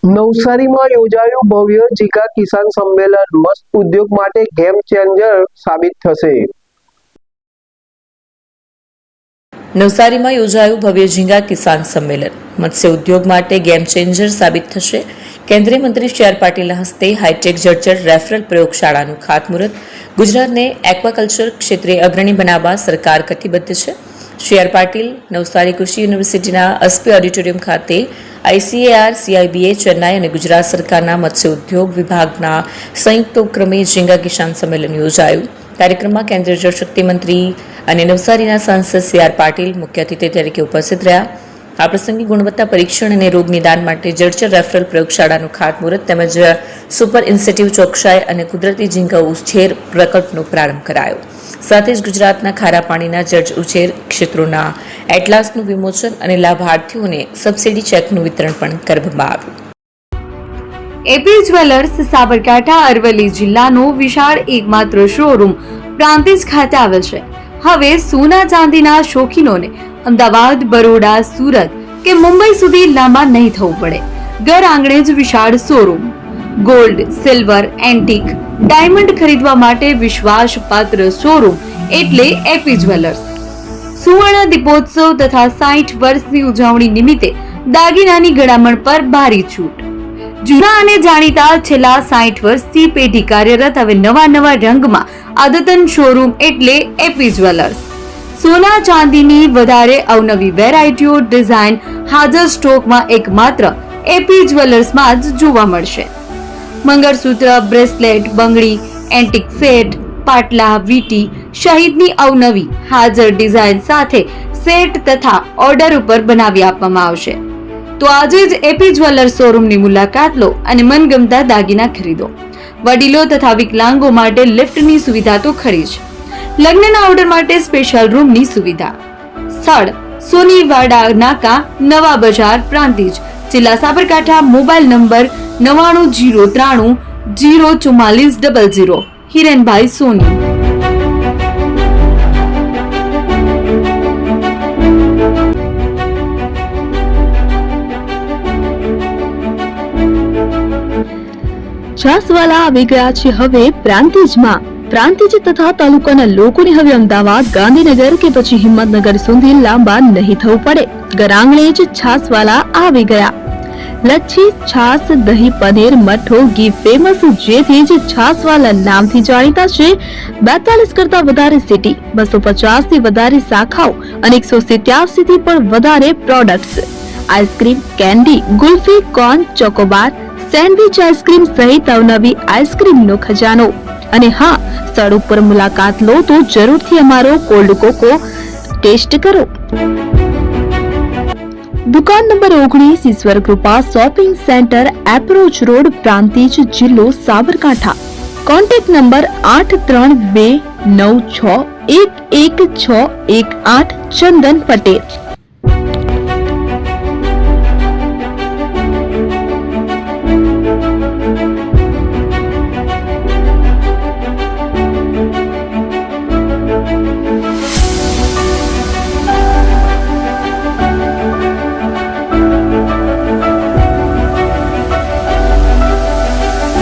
નવસારીમાં યોજાયું ભવ્ય જીકા કિસાન સંમેલન મત્સ્ય ઉદ્યોગ માટે ગેમ ચેન્જર સાબિત થશે। નવસારીમાં યોજાયું ભવ્ય ઝીંગા કિસાન સંમેલન મત્સ્ય ઉદ્યોગ માટે ગેમ ચેન્જર સાબિત થશે। કેન્દ્રીય મંત્રી સી આર પાટીલના હસ્તે હાઈટેક જળચર રેફરલ પ્રયોગશાળાનું ખાતમુહૂર્ત। ગુજરાતને એક્વાકલ્ચર ક્ષેત્રે અગ્રણી બનાવવા સરકાર કટિબદ્ધ છે। સી આર પાટીલ નવસારી કૃષિ યુનિવર્સિટીના એસપી ઓડિટોરિયમ ખાતે આઈસીએઆર સીઆઈબીએ ચેન્નાઈ અને ગુજરાત સરકારના મત્સ્ય ઉદ્યોગ વિભાગના સંયુક્ત ઉપક્રમે ઝીંગા કિસાન સંમેલન યોજાયું। કાર્યક્રમમાં કેન્દ્રીય જળશક્તિ મંત્રી અને નવસારીના સાંસદ સી આર પાટીલ મુખ્ય અતિથિ તરીકે ઉપસ્થિત રહ્યા। આ પ્રસંગે ગુણવત્તા પરીક્ષણ અને રોગ નિદાન માટે જળચર રેફરલ પ્રયોગશાળાનું ખાતમુહૂર્ત તેમજ સુપર ઇન્સેન્ટિવ ચોકસાઈ અને કુદરતી ઝીંગા ઉછેર પ્રકલ્પનો પ્રારંભ કરાયો। સાથે જ ગુજરાતના ખારા પાણીના જળ ઉછેર ક્ષેત્રોના એટલાસનું વિમોચન અને લાભાર્થીઓને સબસિડી ચેકનું વિતરણ પણ કરવામાં આવ્યું। એપી જ્વેલર્સ સાબરકાંઠા અરવલ્લી જિલ્લાનો વિશાળ એકમાત્ર શોરૂમ પ્રાંતિજ ખાતે આવેલ છે। હવે સોના ચાંદીના શોખીનોને અમદાવાદ, બરોડા, સુરત કે મુંબઈ સુધી લાંબા નહીં થવું પડે। ઘર આંગણે જ વિશાળ showroom. Gold, silver, antique, diamond ખરીદવા માટે વિશ્વાસપાત્ર શોરૂમ એટલે એપી જ્વેલર્સ। સુવર્ણ દીપોત્સવ તથા 60 વર્ષની ઉજવણી નિમિત્તે દાગીનાની ગળામણ પર ભારી છૂટ। જૂના અને જાણીતા છેલ્લા 60 વર્ષથી પેઢી કાર્યરત હવે નવા રંગમાં અદ્યતન શોરૂમ એટલે એપી જ્વેલર્સ। સોના ચાંદીની વધારે અવનવી વેરાયટીઓ ડિઝાઇન હાજર સ્ટોકમાં એકમાત્ર એપી જ્વેલર્સમાં જ જોવા મળશે। મંગળસૂત્ર, બ્રેસલેટ, બંગડી, એન્ટિક સેટ, પાટલા, વીટી સહિતની અવનવી હાજર ડિઝાઇન સાથે સેટ તથા ઓર્ડર ઉપર બનાવી આપવામાં આવશે। તો આજે જ એપી જ્વેલર્સ શોરૂમની મુલાકાત લો અને મનગમતા દાગીના ખરીદો। વડીલો તથા વિકલાંગો માટે લિફ્ટની સુવિધા તો ખરી જ। લગ્નના ઓર્ડર માટે સ્પેશિયલ રૂમની સુવિધા। સ્થળ સોનીવાડા નાકા, નવા બજાર, પ્રાંતિજ, જિલ્લા સાબરકાંઠા। Mobile number 9903 04400। હિરેનભાઈ સોની। છાસવાલા આવી ગયા છે હવે પ્રાંતિજમાં। પ્રાંતિજ તથા તાલુકાના લોકોને હવે અમદાવાદ, ગાંધીનગર કે પછી હિંમતનગર સુધી લાંબા નહીં થવું પડે। ઘર આંગણે જ છાસવાલા આવી ગયા। લચ્છી, છાસ, દહીં, પનીર, મઠો, ઘી ફેમસ, જેથી જ છાસવાલા નામથી જાણીતા છે। 42 કરતા વધારે સિટી, 250 થી વધારે શાખાઓ અને 187 થી પણ વધારે products. Ice cream, candy, kulfi, corn, Chocobar, sandwich ice cream સહિત અવનવી આઈસ્ક્રીમનો ખજાનો। અને હા, સ્થળ ઉપર મુલાકાત લો તો જરૂરથી અમારો કોલ્ડ કોકો ટેસ્ટ કરો। દુકાન number 19, Ishwar Krupa shopping centre, approach road, Prantij, જિલ્લો સાબરકાંઠા। Contact number 8329611618 Chandan Patel.